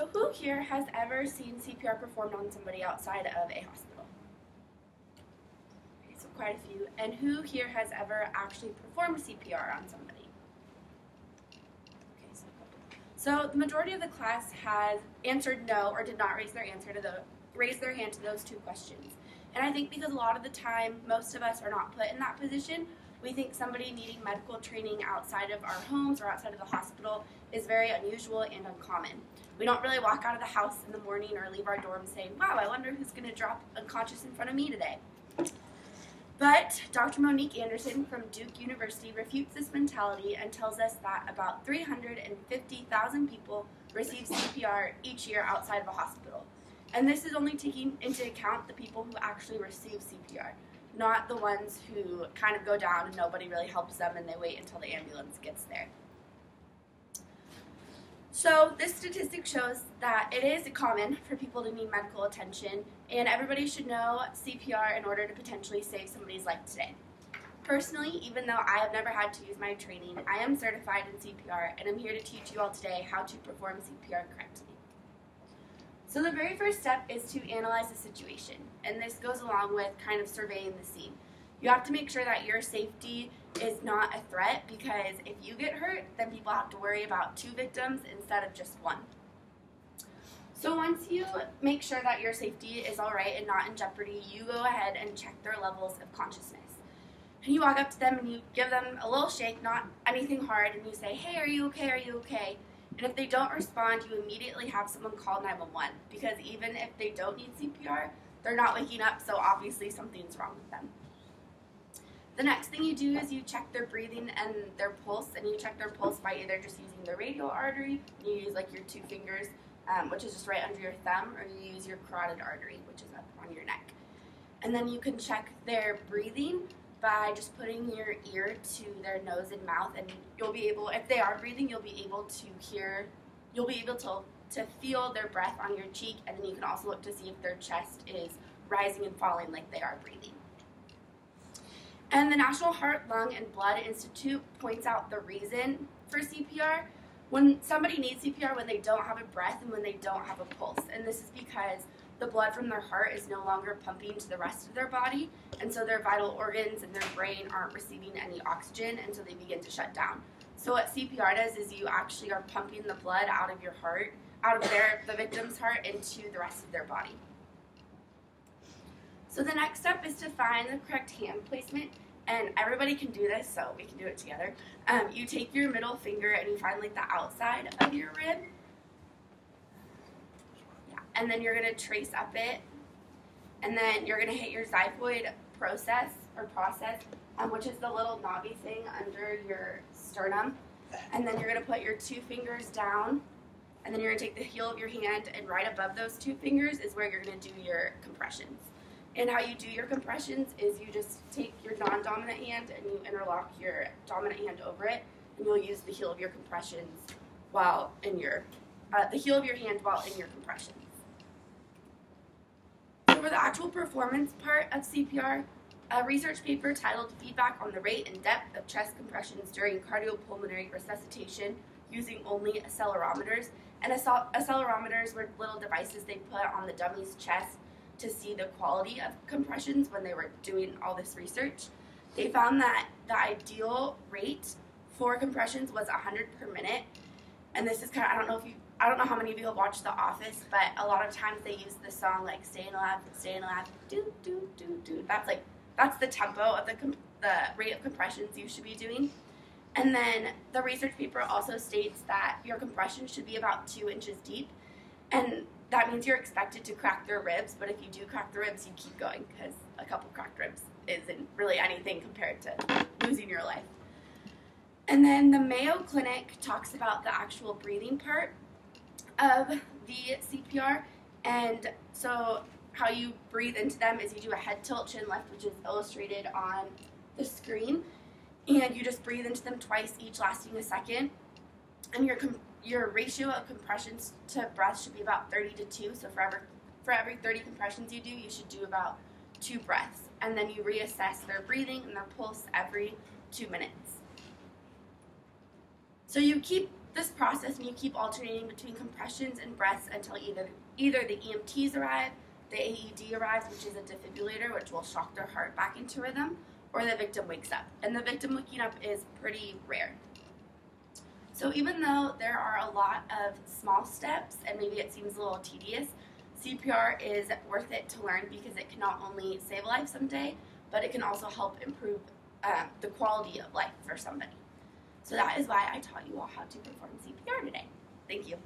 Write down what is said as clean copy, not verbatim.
So who here has ever seen CPR performed on somebody outside of a hospital? Okay, so quite a few. And who here has ever actually performed CPR on somebody? Okay, so the majority of the class has answered no or did not raise their hand to those two questions. And I think because a lot of the time, most of us are not put in that position, we think somebody needing medical training outside of our homes or outside of the hospital is very unusual and uncommon. We don't really walk out of the house in the morning or leave our dorm saying, wow, I wonder who's going to drop unconscious in front of me today. But Dr. Monique Anderson from Duke University refutes this mentality and tells us that about 350,000 people receive CPR each year outside of a hospital. And this is only taking into account the people who actually receive CPR, not the ones who kind of go down and nobody really helps them and they wait until the ambulance gets there. So this statistic shows that it is common for people to need medical attention, and everybody should know CPR in order to potentially save somebody's life today. Personally, even though I have never had to use my training, I am certified in CPR, and I'm here to teach you all today how to perform CPR correctly. So the very first step is to analyze the situation, and this goes along with kind of surveying the scene. You have to make sure that your safety is not a threat, because if you get hurt, then people have to worry about 2 victims instead of just 1. So once you make sure that your safety is all right and not in jeopardy, you go ahead and check their levels of consciousness. And you walk up to them and you give them a little shake, not anything hard, and you say, hey, are you okay, are you okay? And if they don't respond, you immediately have someone call 911, because even if they don't need CPR, they're not waking up, so obviously something's wrong with them. The next thing you do is you check their breathing and their pulse, and you check their pulse by either just using the radial artery, you use like your 2 fingers, which is just right under your thumb, or you use your carotid artery, which is up on your neck. And then you can check their breathing by just putting your ear to their nose and mouth, and you'll be able, if they are breathing, you'll be able to feel their breath on your cheek, and then you can also look to see if their chest is rising and falling like they are breathing. And the National Heart, Lung, and Blood Institute points out the reason for CPR. When somebody needs CPR when they don't have a breath and when they don't have a pulse. And this is because the blood from their heart is no longer pumping to the rest of their body, and so their vital organs and their brain aren't receiving any oxygen, and so they begin to shut down. So what CPR does is you actually are pumping the blood out of your heart, out of the victim's heart, into the rest of their body. So the next step is to find the correct hand placement, and everybody can do this, so we can do it together. You take your middle finger and you find like the outside of your rib, and then you're going to trace up it, and then you're going to hit your xiphoid process, which is the little knobby thing under your sternum, and then you're going to put your 2 fingers down, and then you're going to take the heel of your hand, and right above those 2 fingers is where you're going to do your compressions. And how you do your compressions is you just take your non-dominant hand and you interlock your dominant hand over it, and you'll use the heel of your compressions while in your, the heel of your hand while in your compressions. So for the actual performance part of CPR, a research paper titled Feedback on the Rate and Depth of Chest Compressions During Cardiopulmonary Resuscitation Using Only Accelerometers. And accelerometers were little devices they put on the dummy's chest to see the quality of compressions when they were doing all this research. They found that the ideal rate for compressions was 100 per minute. And this is kind of, I don't know how many of you have watched The Office, but a lot of times they use the song like staying alive, do, do, do, do. That's the tempo of the rate of compressions you should be doing. And then the research paper also states that your compression should be about 2 inches deep. And that means you're expected to crack their ribs, but if you do crack the ribs, you keep going, because a couple cracked ribs isn't really anything compared to losing your life. And then the Mayo Clinic talks about the actual breathing part of the CPR, and so how you breathe into them is you do a head tilt, chin lift, which is illustrated on the screen, and you just breathe into them twice, each lasting a second, and your ratio of compressions to breath should be about 30 to 2, so for every 30 compressions you do, you should do about 2 breaths, and then you reassess their breathing and their pulse every 2 minutes. So you keep This process, and you keep alternating between compressions and breaths until either the EMTs arrive, the AED arrives, which is a defibrillator, which will shock their heart back into rhythm, or the victim wakes up. And the victim waking up is pretty rare. So even though there are a lot of small steps, and maybe it seems a little tedious, CPR is worth it to learn because it can not only save a life someday, but it can also help improve the quality of life for somebody. So that is why I taught you all how to perform CPR today. Thank you.